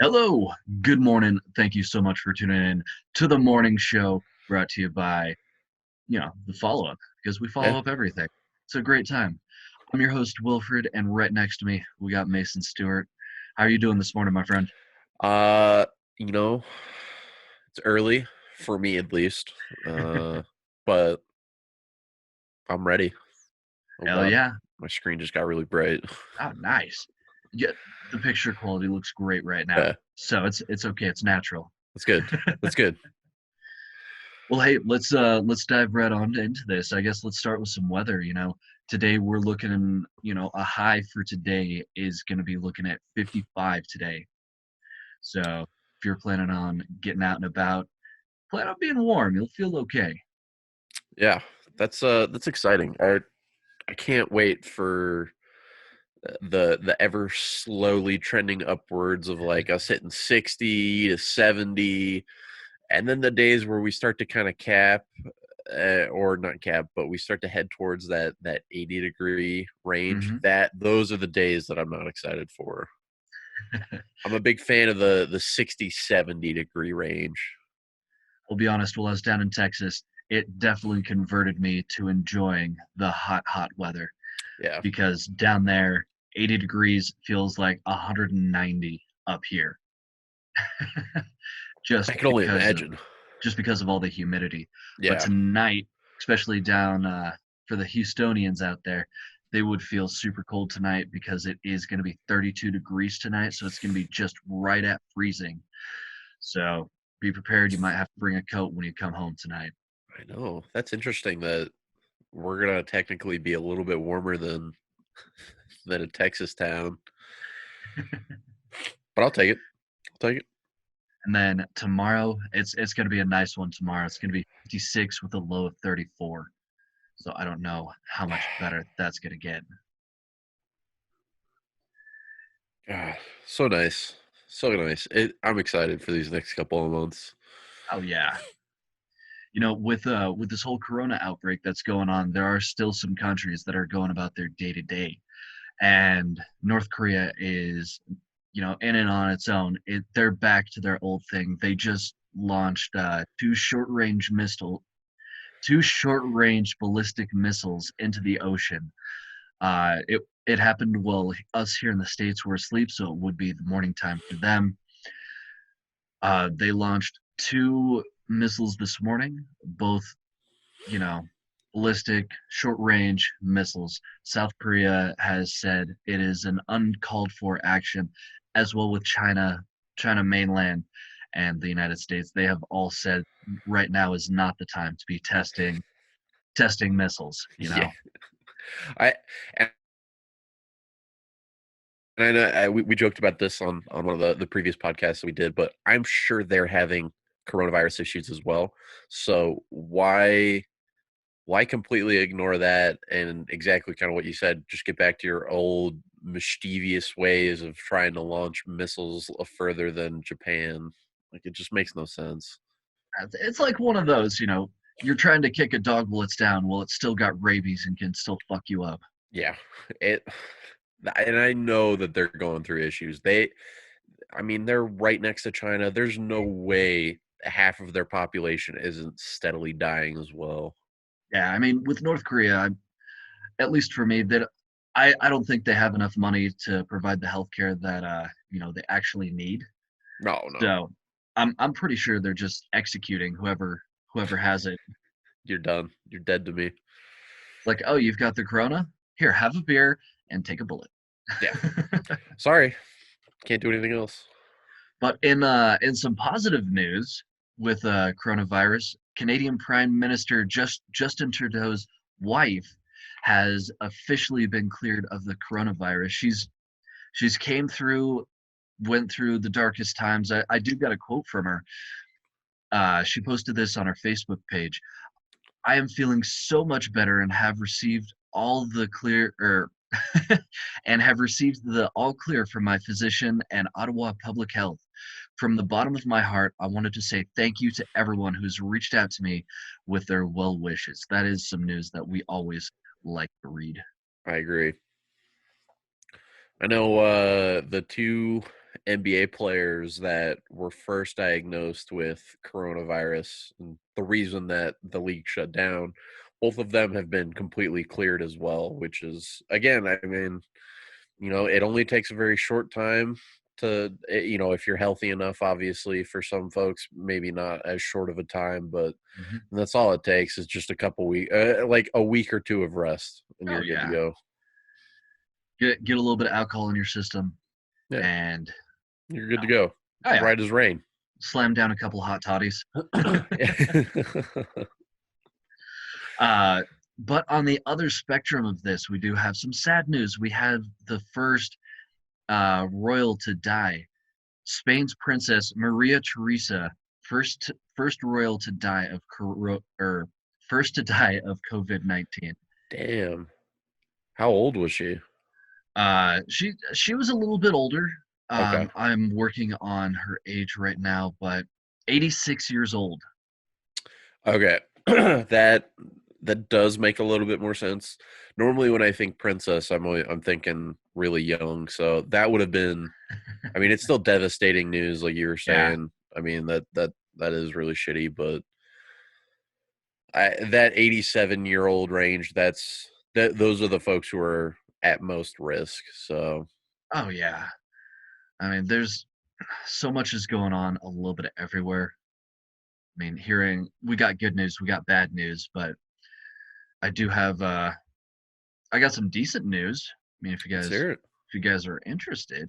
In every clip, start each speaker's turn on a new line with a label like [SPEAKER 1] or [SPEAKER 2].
[SPEAKER 1] Hello, good morning. Thank you so much for tuning in to the morning show brought to you by, the follow up because we
[SPEAKER 2] Yeah.
[SPEAKER 1] follow up everything. It's a great time. I'm your host, Wilfred, and right next to me, we got Mason Stewart. How are you doing this morning, my friend?
[SPEAKER 2] Uh, you know, it's early for me at least. But I'm ready. Oh
[SPEAKER 1] Hell
[SPEAKER 2] God,
[SPEAKER 1] yeah.
[SPEAKER 2] my screen just got really bright.
[SPEAKER 1] Oh, nice. Yeah, the picture quality looks great right now.
[SPEAKER 2] Yeah,
[SPEAKER 1] So it's okay, it's natural.
[SPEAKER 2] that's good. That's good.
[SPEAKER 1] Well, hey, let's dive right on into this. I guess let's start with some weather. Today we're looking, a high for today is going to be looking at 55 today. So if you're planning on getting out and about, plan on being warm. You'll feel okay.
[SPEAKER 2] Yeah, that's exciting. I can't wait for the ever slowly trending upwards of like us hitting 60 to 70, and then the days where we start to kind of cap or not cap, but we start to head towards that 80-degree range.
[SPEAKER 1] Hmm.
[SPEAKER 2] That those are the days that I'm not excited for. I'm a big fan of the 60, 70-degree range.
[SPEAKER 1] I'll be honest, while I was down in Texas, it definitely converted me to enjoying the hot, hot weather
[SPEAKER 2] Yeah,
[SPEAKER 1] because down there, 80 degrees feels like 190 up here.
[SPEAKER 2] I
[SPEAKER 1] just
[SPEAKER 2] can only
[SPEAKER 1] because of
[SPEAKER 2] imagine.
[SPEAKER 1] just because of all the humidity. But
[SPEAKER 2] Yeah,
[SPEAKER 1] tonight, especially down for the Houstonians out there, they would feel super cold tonight because it is going to be 32 degrees tonight, so it's going to be just right at freezing. So be prepared. You might have to bring a coat when you come home tonight.
[SPEAKER 2] I know. That's interesting that we're gonna technically be a little bit warmer than a Texas town, but I'll take it. I'll take it.
[SPEAKER 1] And then tomorrow, it's going to be a nice one tomorrow. It's going to be 56 with a low of 34. So I don't know how much better that's going to get.
[SPEAKER 2] God, so nice, so nice. I'm excited for these next couple of months.
[SPEAKER 1] Oh yeah. With this whole corona outbreak that's going on, there are still some countries that are going about their day to day, and North Korea is, in and on its own. They're back to their old thing. They just launched two short range ballistic missiles into the ocean. It happened while us here in the States were asleep, so it would be the morning time for them. They launched two missiles this morning, both you know, ballistic short range missiles. South Korea has said it is an uncalled for action, as well with China mainland, and the United States. They have all said right now is not the time to be testing missiles.
[SPEAKER 2] Yeah, I and I know we joked about this on one of the previous podcasts that we did, but I'm sure they're having coronavirus issues as well. So why completely ignore that and exactly kind of what you said? Just get back to your old mischievous ways of trying to launch missiles further than Japan. Like it just makes no sense.
[SPEAKER 1] It's like one of those. You're trying to kick a dog while it's down. Well, it's still got rabies and can still fuck you up.
[SPEAKER 2] Yeah, it. And I know that they're going through issues. I mean, they're right next to China. There's no way half of their population isn't steadily dying as well.
[SPEAKER 1] Yeah, I mean, with North Korea, at least for me, that I don't think they have enough money to provide the healthcare that they actually need.
[SPEAKER 2] No, no,
[SPEAKER 1] So I'm pretty sure they're just executing whoever has it.
[SPEAKER 2] you're done. You're dead to me.
[SPEAKER 1] Like, oh, you've got the corona? Here, have a beer and take a bullet.
[SPEAKER 2] Yeah, sorry, can't do anything else.
[SPEAKER 1] But in some positive news with coronavirus, Canadian Prime Minister Justin Trudeau's wife has officially been cleared of the coronavirus. She's went through the darkest times. I do got a quote from her. She posted this on her Facebook page. I am feeling so much better and have received all the clear or and have received the all clear from my physician and Ottawa Public Health. From the bottom of my heart, I wanted to say thank you to everyone who's reached out to me with their well wishes. That is some news that we always like to read.
[SPEAKER 2] I agree. I know the two NBA players that were first diagnosed with coronavirus, and the reason that the league shut down, both of them have been completely cleared as well, which is, again, I mean, it only takes a very short time to, if you're healthy enough, obviously, for some folks, maybe not as short of a time, but
[SPEAKER 1] Mhm.
[SPEAKER 2] that's all it takes is just a couple weeks, like a week or two of rest, and
[SPEAKER 1] Oh
[SPEAKER 2] you're good to
[SPEAKER 1] yeah,
[SPEAKER 2] go.
[SPEAKER 1] get a little bit of alcohol in your system,
[SPEAKER 2] Yeah,
[SPEAKER 1] and
[SPEAKER 2] you're good to go.
[SPEAKER 1] oh yeah,
[SPEAKER 2] Right as rain.
[SPEAKER 1] slam down a couple hot toddies.
[SPEAKER 2] Yeah.
[SPEAKER 1] Uh, but on the other spectrum of this, we do have some sad news. We have the first royal to die. Spain's Princess Maria Theresa, first royal to die of first to die of COVID-19.
[SPEAKER 2] Damn. How old was she?
[SPEAKER 1] She was a little bit older.
[SPEAKER 2] Okay.
[SPEAKER 1] I'm working on her age right now, but 86 years old.
[SPEAKER 2] Okay. That does make a little bit more sense. Normally when I think princess, I'm thinking really young. So that would have been, I mean, it's still devastating news like you were
[SPEAKER 1] Yeah.
[SPEAKER 2] saying. I mean, that is really shitty, but that 87-year-old range, those are the folks who are at most risk. So,
[SPEAKER 1] Oh yeah. I mean, there's so much is going on a little bit everywhere. I mean, we got good news, we got bad news, but I do have I got some decent news. I mean,
[SPEAKER 2] let's hear it.
[SPEAKER 1] if you guys are interested,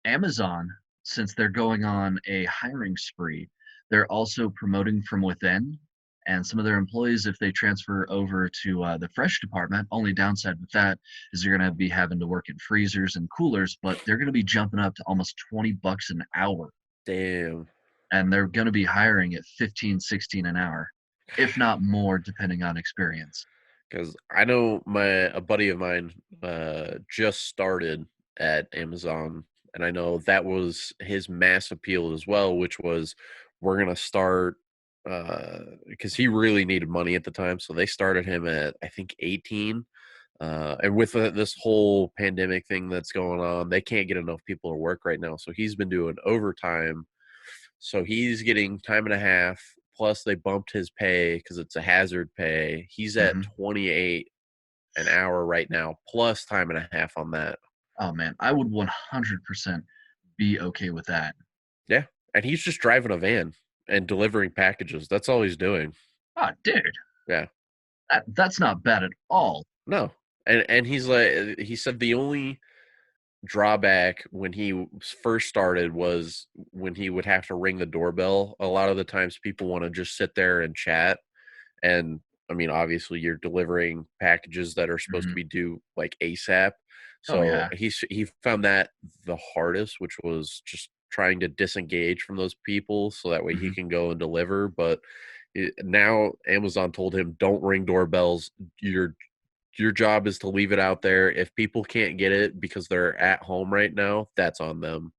[SPEAKER 1] Amazon, since they're going on a hiring spree, they're also promoting from within. And some of their employees, if they transfer over to the fresh department, only downside with that is you're going to be having to work in freezers and coolers, but they're going to be jumping up to almost $20 an hour.
[SPEAKER 2] Damn.
[SPEAKER 1] And they're going to be hiring at 15, 16 an hour, if not more, depending on experience.
[SPEAKER 2] Because I know a buddy of mine just started at Amazon, and I know that was his mass appeal as well, which was we're gonna start because he really needed money at the time, so they started him at I think 18. And with this whole pandemic thing that's going on, they can't get enough people to work right now. So he's been doing overtime. So he's getting time and a half. Plus, they bumped his pay because it's a hazard pay. He's at
[SPEAKER 1] Hmm.
[SPEAKER 2] 28 an hour right now, plus time and a half on that.
[SPEAKER 1] Oh man, I would 100% be okay with that.
[SPEAKER 2] Yeah. And he's just driving a van and delivering packages. That's all he's doing.
[SPEAKER 1] Oh, dude,
[SPEAKER 2] Yeah.
[SPEAKER 1] that's not bad at all.
[SPEAKER 2] No. And he's like, he said the only drawback when he first started was when he would have to ring the doorbell. A lot of the times people want to just sit there and chat. And I mean, obviously you're delivering packages that are supposed to
[SPEAKER 1] Hmm.
[SPEAKER 2] be due like ASAP.
[SPEAKER 1] Oh
[SPEAKER 2] So
[SPEAKER 1] yeah.
[SPEAKER 2] he found that the hardest, which was just trying to disengage from those people so that way he
[SPEAKER 1] Hmm.
[SPEAKER 2] can go and deliver. But now Amazon told him, don't ring doorbells. Your job is to leave it out there. If people can't get it because they're at home right now, that's on them.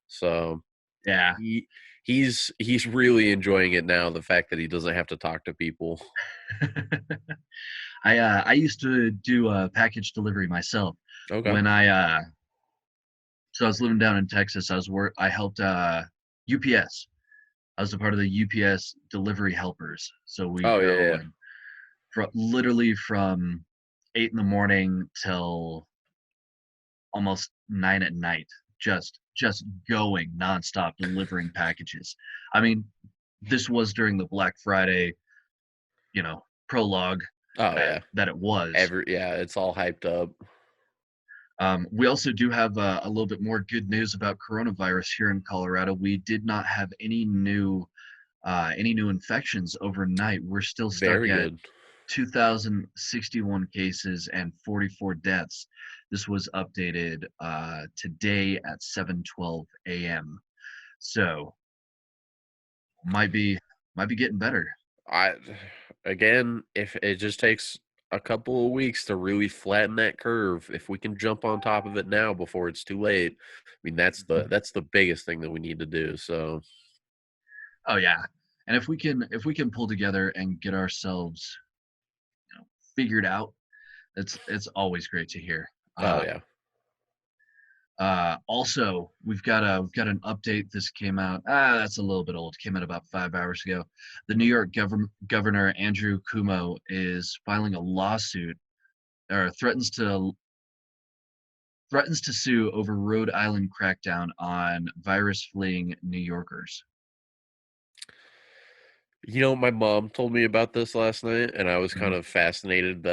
[SPEAKER 2] So
[SPEAKER 1] Yeah.
[SPEAKER 2] he he's really enjoying it now, the fact that he doesn't have to talk to people.
[SPEAKER 1] I used to do package delivery myself
[SPEAKER 2] Okay.
[SPEAKER 1] when I was living down in Texas. I helped UPS. I was a part of the UPS delivery helpers. So we'd
[SPEAKER 2] Oh,
[SPEAKER 1] go
[SPEAKER 2] yeah,
[SPEAKER 1] and literally from 8 in the morning till almost 9 at night, just going nonstop delivering packages. I mean, this was during the Black Friday, prologue
[SPEAKER 2] yeah. Oh,
[SPEAKER 1] that
[SPEAKER 2] yeah.
[SPEAKER 1] that it was.
[SPEAKER 2] Yeah, it's all hyped up.
[SPEAKER 1] We also do have a little bit more good news about coronavirus here in Colorado. We did not have any new infections overnight. We're still stuck
[SPEAKER 2] Very
[SPEAKER 1] at
[SPEAKER 2] good.
[SPEAKER 1] 2,061 cases and 44 deaths. This was updated today at 7:12 a.m. So might be might be getting better.
[SPEAKER 2] I again, if it just takes a couple of weeks to really flatten that curve, if we can jump on top of it now before it's too late, I mean that's the biggest thing that we need to do. So,
[SPEAKER 1] Oh yeah, and if we can pull together and get ourselves figured out, it's always great to hear.
[SPEAKER 2] oh
[SPEAKER 1] Uh,
[SPEAKER 2] yeah.
[SPEAKER 1] Also, we've got an update. This came out. That's a little bit old. Came out about 5 hours ago. The New York governor Andrew Cuomo is filing a lawsuit, or threatens to sue over Rhode Island crackdown on virus fleeing New Yorkers.
[SPEAKER 2] My mom told me about this last night, and I was kind
[SPEAKER 1] Mhm.
[SPEAKER 2] of fascinated.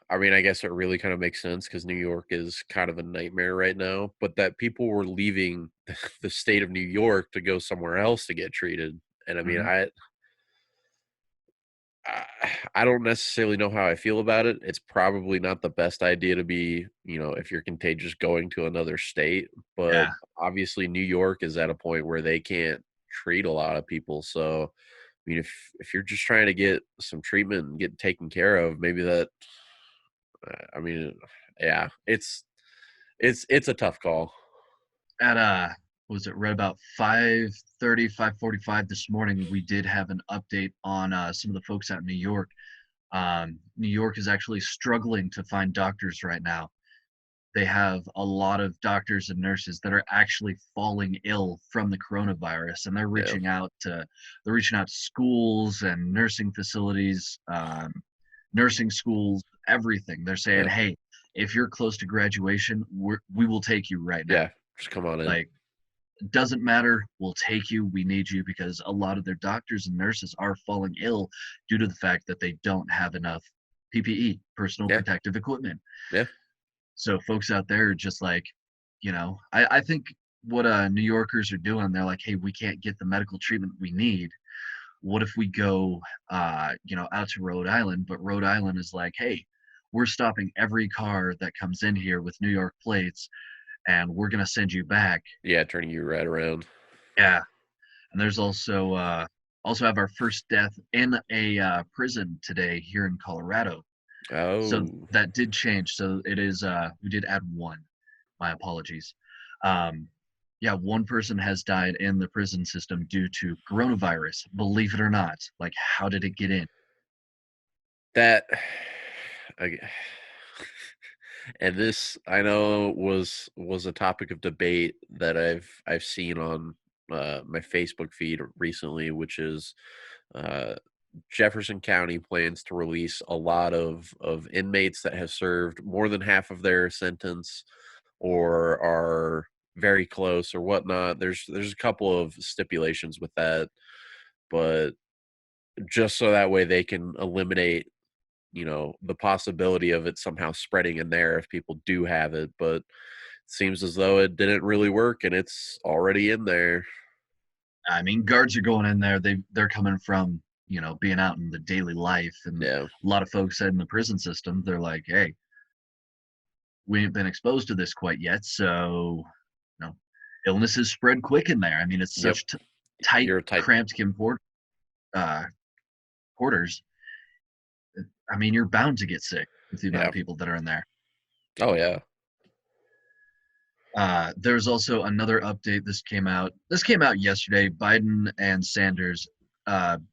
[SPEAKER 2] I mean, I guess it really kind of makes sense because New York is kind of a nightmare right now, but that people were leaving the state of New York to go somewhere else to get treated. And I mean,
[SPEAKER 1] Mhm.
[SPEAKER 2] I I don't necessarily know how I feel about it. It's probably not the best idea to be, if you're contagious going to another state, but
[SPEAKER 1] Yeah,
[SPEAKER 2] obviously New York is at a point where they can't treat a lot of people. So, I mean, if you're just trying to get some treatment and get taken care of, maybe that I mean, yeah, it's a tough call.
[SPEAKER 1] at was it right about 5:30, 5:45 this morning? We did have an update on some of the folks out in New York. New York is actually struggling to find doctors right now. They have a lot of doctors and nurses that are actually falling ill from the coronavirus, and
[SPEAKER 2] Yeah,
[SPEAKER 1] they're reaching out to schools and nursing facilities, nursing schools, everything. They're saying,
[SPEAKER 2] yeah,
[SPEAKER 1] "Hey, if you're close to graduation, we will take you right now.
[SPEAKER 2] yeah. Just come on in.
[SPEAKER 1] Like, it doesn't matter. We'll take you. We need you," because a lot of their doctors and nurses are falling ill due to the fact that they don't have enough PPE, personal
[SPEAKER 2] Yeah,
[SPEAKER 1] protective equipment.
[SPEAKER 2] yeah,
[SPEAKER 1] So folks out there are just like, I think what New Yorkers are doing, they're like, hey, we can't get the medical treatment we need. What if we go, out to Rhode Island? But Rhode Island is like, hey, we're stopping every car that comes in here with New York plates, and we're gonna send you back.
[SPEAKER 2] yeah. Turning you right around.
[SPEAKER 1] Yeah, and there's also have our first death in a prison today here in Colorado. So
[SPEAKER 2] Oh,
[SPEAKER 1] that did change. So it is we did add one. My apologies. Um, yeah, one person has died in the prison system due to coronavirus. Believe it or not. Like, how did it get in?
[SPEAKER 2] that. I, and this I know was a topic of debate that I've seen on my Facebook feed recently, which is uh, Jefferson County plans to release a lot of inmates that have served more than half of their sentence or are very close or whatnot. There's a couple of stipulations with that, but just so that way they can eliminate the possibility of it somehow spreading in there if people do have it, but it seems as though it didn't really work and it's already in there.
[SPEAKER 1] I mean, guards are going in there. They're coming from being out in the daily life, and
[SPEAKER 2] Yeah,
[SPEAKER 1] a lot of folks said in the prison system, they're like, hey, we ain't been exposed to this quite yet, so illnesses spread quick in there. I mean, it's
[SPEAKER 2] yep.
[SPEAKER 1] such tight,
[SPEAKER 2] You're a type.
[SPEAKER 1] cramped uh, quarters. I mean, you're bound to get sick with the amount
[SPEAKER 2] Yeah.
[SPEAKER 1] of people that are in there.
[SPEAKER 2] Oh yeah.
[SPEAKER 1] There's also another update. This came out yesterday. Biden and Sanders,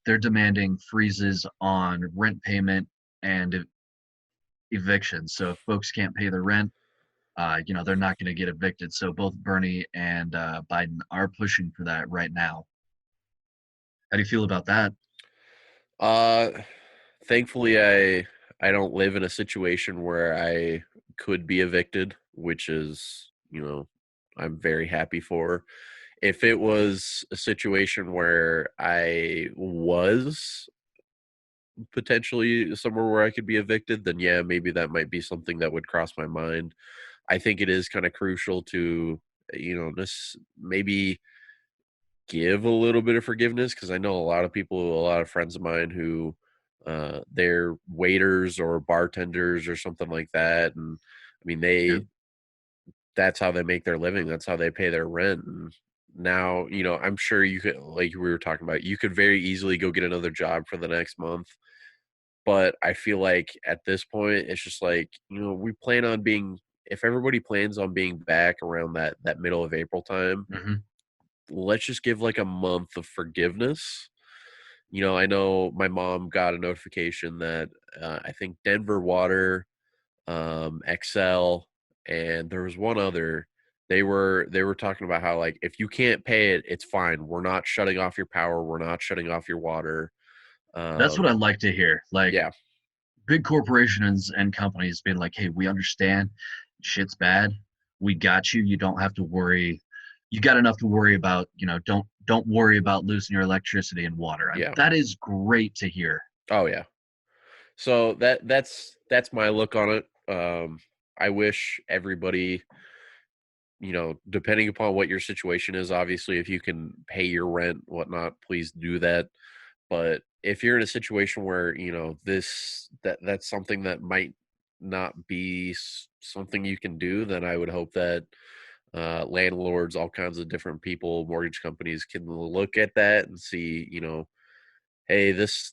[SPEAKER 1] they're demanding freezes on rent payment and eviction. So if folks can't pay their rent, they're not going to get evicted. So both Bernie and Biden are pushing for that right now. How do you feel about that?
[SPEAKER 2] uh Thankfully I don't live in a situation where I could be evicted, which is, I'm very happy for. If it was a situation where I was potentially somewhere where I could be evicted, then yeah, maybe that might be something that would cross my mind. I think it is kind of crucial to, this maybe give a little bit of forgiveness because I know a lot of people, a lot of friends of mine who they're waiters or bartenders or something like that, and I mean
[SPEAKER 1] Yeah.
[SPEAKER 2] that's how they make their living. That's how they pay their rent. And now, I'm sure you could, like we were talking about, you could very easily go get another job for the next month. But I feel like at this point, it's just like, we plan on being, if everybody plans on being back around that middle of April time,
[SPEAKER 1] Hmm.
[SPEAKER 2] let's just give like a month of forgiveness. I know my mom got a notification that I think Denver Water, Excel, and there was one other. They were talking about how, like, if you can't pay it, it's fine. We're not shutting off your power. We're not shutting off your water.
[SPEAKER 1] That's what I like to hear. Like
[SPEAKER 2] Yeah,
[SPEAKER 1] big corporations and companies being like, "Hey, we understand shit's bad. We got you. You don't have to worry. You got enough to worry about. Don't worry about losing your electricity and water."
[SPEAKER 2] yeah.
[SPEAKER 1] That is great to hear.
[SPEAKER 2] Oh yeah. So that's my look on it. I wish everybody, depending upon what your situation is, obviously, if you can pay your rent, whatnot, please do that. But if you're in a situation where that's something that might not be something you can do, then I would hope that landlords, all kinds of different people, mortgage companies can look at that and see, hey, this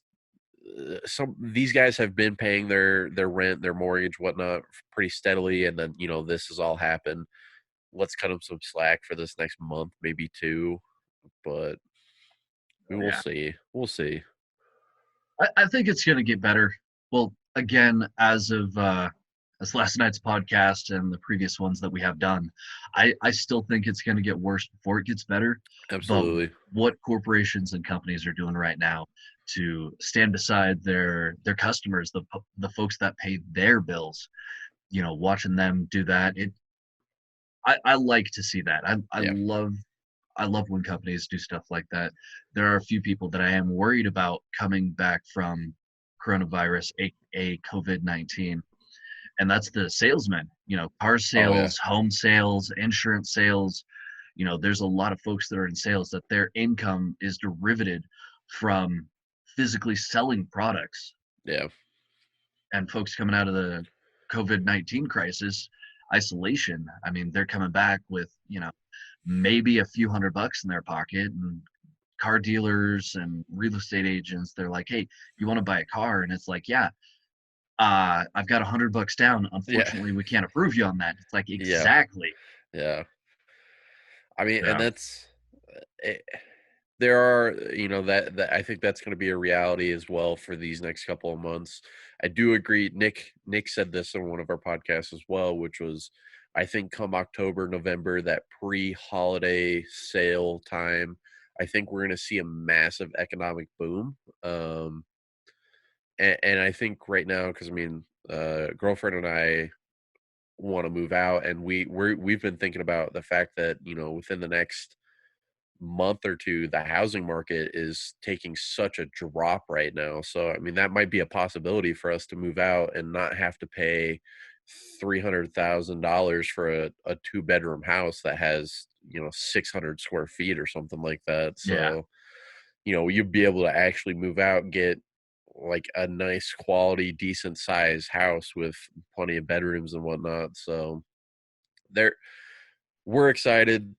[SPEAKER 2] some these guys have been paying their rent, their mortgage, whatnot, pretty steadily, and then this has all happened. Let's cut them some slack for this next month, maybe two, but we
[SPEAKER 1] Oh,
[SPEAKER 2] will
[SPEAKER 1] yeah.
[SPEAKER 2] see. We'll see.
[SPEAKER 1] I think it's going to get better. Well, again, as last night's podcast and the previous ones that we have done, I still think it's going to get worse before it gets better. But
[SPEAKER 2] Absolutely.
[SPEAKER 1] what corporations and companies are doing right now to stand beside their customers, the folks that pay their bills, watching them do that, I like to see that.
[SPEAKER 2] Yeah.
[SPEAKER 1] I love when companies do stuff like that. There are a few people that I am worried about coming back from coronavirus, a COVID-19, and that's the salesmen. Car
[SPEAKER 2] Oh yeah.
[SPEAKER 1] sales, home sales, insurance sales. There's a lot of folks that are in sales that their income is derivative from physically selling products.
[SPEAKER 2] Yeah.
[SPEAKER 1] And folks coming out of the COVID-19 crisis, isolation, I mean, they're coming back with, maybe a few $100 in their pocket. And car dealers and real estate agents, they're like, "Hey, you want to buy a car?" And it's like, "Yeah, I've got $100 down.
[SPEAKER 2] Yeah.
[SPEAKER 1] Unfortunately, we can't approve you on that." It's like,
[SPEAKER 2] Yeah.
[SPEAKER 1] exactly.
[SPEAKER 2] Yeah. I mean, and
[SPEAKER 1] So
[SPEAKER 2] that's it, there are, that I think that's going to be a reality as well for these next couple of months. I do agree. Nick said this on one of our podcasts as well, which was, I think come October, November, that pre-holiday sale time, I think we're going to see a massive economic boom. And I think right now, because I mean, girlfriend and I want to move out, and we've been thinking about the fact that within the next month or two, the housing market is taking such a drop right now. So I mean, that might be a possibility for us to move out and not have to pay $300,000 for a two-bedroom house that has 600 square feet or something like that.
[SPEAKER 1] yeah,
[SPEAKER 2] So you'd be able to actually move out and get like a nice quality decent size house with plenty of bedrooms and whatnot. So there we're excited,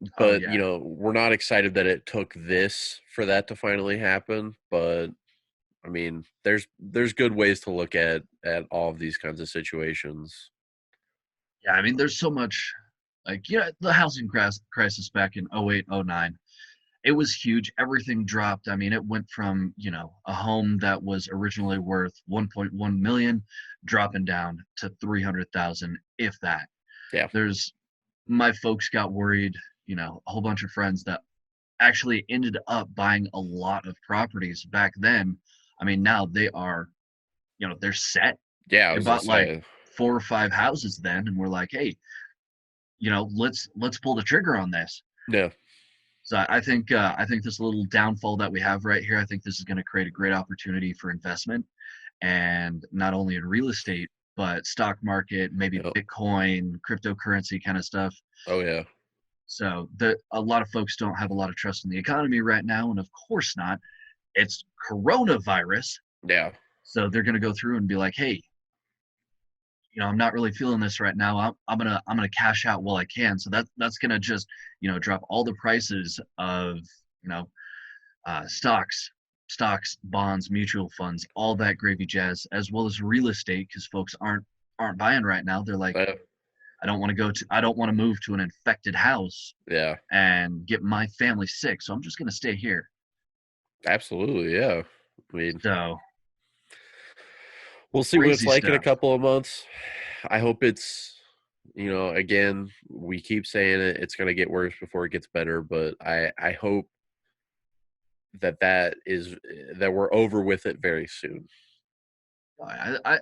[SPEAKER 1] oh
[SPEAKER 2] but
[SPEAKER 1] yeah,
[SPEAKER 2] we're not excited that it took this for that to finally happen. But I mean, there's good ways to look at all of these kinds of situations.
[SPEAKER 1] yeah. I mean, there's so much, like, the housing crisis back in 08, 09. It was huge. Everything dropped. I mean, it went from, a home that was originally worth 1.1 million dropping down to 300,000, if that.
[SPEAKER 2] Yeah.
[SPEAKER 1] There's My folks got worried, a whole bunch of friends that actually ended up buying a lot of properties back then. I mean, now they are, they're set.
[SPEAKER 2] Yeah, I
[SPEAKER 1] They
[SPEAKER 2] was gonna
[SPEAKER 1] bought like
[SPEAKER 2] say.
[SPEAKER 1] 4 or 5 houses then, and we're like, "Hey, let's pull the trigger on this."
[SPEAKER 2] Yeah.
[SPEAKER 1] So I think this little downfall that we have right here, I think this is going to create a great opportunity for investment, and not only in real estate, but stock market, maybe
[SPEAKER 2] Yep.
[SPEAKER 1] Bitcoin, cryptocurrency kind of stuff.
[SPEAKER 2] Oh yeah.
[SPEAKER 1] So a lot of folks don't have a lot of trust in the economy right now, and of course not. It's coronavirus,
[SPEAKER 2] Yeah.
[SPEAKER 1] so they're going to go through and be like, "Hey, I'm not really feeling this right now. I'm gonna cash out while I can." So that's gonna just drop all the prices of you know stocks, bonds, mutual funds, all that gravy jazz, as well as real estate, because folks aren't buying right now. They're like,
[SPEAKER 2] Yeah.
[SPEAKER 1] I don't want to move to an infected house
[SPEAKER 2] Yeah.
[SPEAKER 1] and get my family sick, so I'm just gonna stay here.
[SPEAKER 2] Absolutely. Yeah. I mean,
[SPEAKER 1] So
[SPEAKER 2] we'll see what it's
[SPEAKER 1] crazy
[SPEAKER 2] like in a
[SPEAKER 1] stuff.
[SPEAKER 2] couple of months. I hope it's Again, we keep saying it's going to get worse before it gets better, but I hope that we're over with it very soon.
[SPEAKER 1] I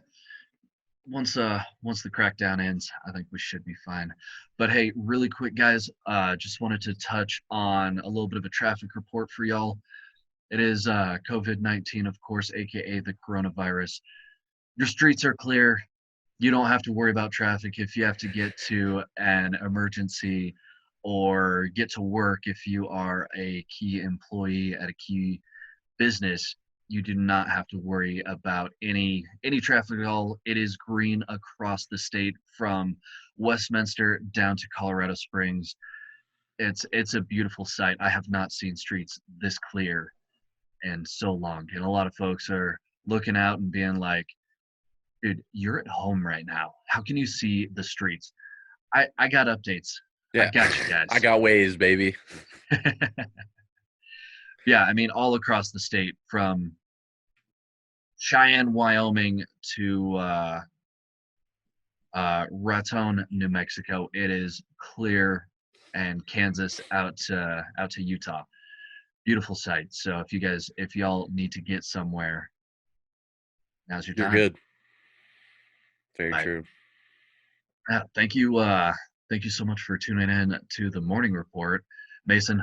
[SPEAKER 1] once the crackdown ends, I think we should be fine. But hey, really quick, guys, just wanted to touch on a little bit of a traffic report for y'all. It is COVID-19, of course, aka the coronavirus. Your streets are clear. You don't have to worry about traffic if you have to get to an emergency or get to work if you are a key employee at a key business. You do not have to worry about any traffic at all. It is green across the state from Westminster down to Colorado Springs. It's a beautiful sight. I have not seen streets this clear in so long. And a lot of folks are looking out and being like, dude, you're at home right now. How can you see the streets? I got updates. I
[SPEAKER 2] Yeah.
[SPEAKER 1] got you guys.
[SPEAKER 2] I got ways, baby.
[SPEAKER 1] Yeah, I mean, all across the state from Cheyenne, Wyoming to Raton, New Mexico. It is clear, and Kansas out to Utah. Beautiful sight. So if y'all need to get somewhere, now's your
[SPEAKER 2] You're
[SPEAKER 1] time.
[SPEAKER 2] good. Very true.
[SPEAKER 1] Thank you. Thank you so much for tuning in to the morning report, Mason.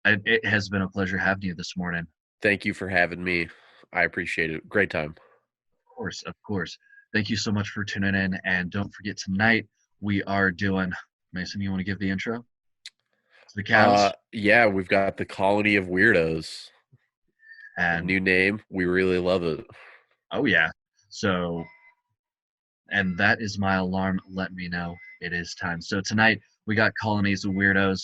[SPEAKER 1] It has been a pleasure having you this morning.
[SPEAKER 2] Thank you for having me. I appreciate it. Great time.
[SPEAKER 1] Of course. Thank you so much for tuning in, and don't forget tonight we are doing. Mason, you want to give the intro to the cows?
[SPEAKER 2] Yeah, we've got the Colony of Weirdos. A
[SPEAKER 1] And
[SPEAKER 2] new name. We really love it.
[SPEAKER 1] oh yeah. So, and that is my alarm. Let me know it is time. So tonight we got colonies of weirdos,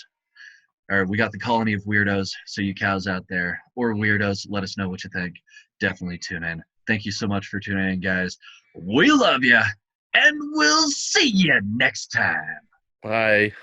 [SPEAKER 1] or we got the colony of weirdos. So you cows out there or weirdos, let us know what you think. Definitely tune in. Thank you so much for tuning in, guys. We love you, and we'll see you next time.
[SPEAKER 2] Bye.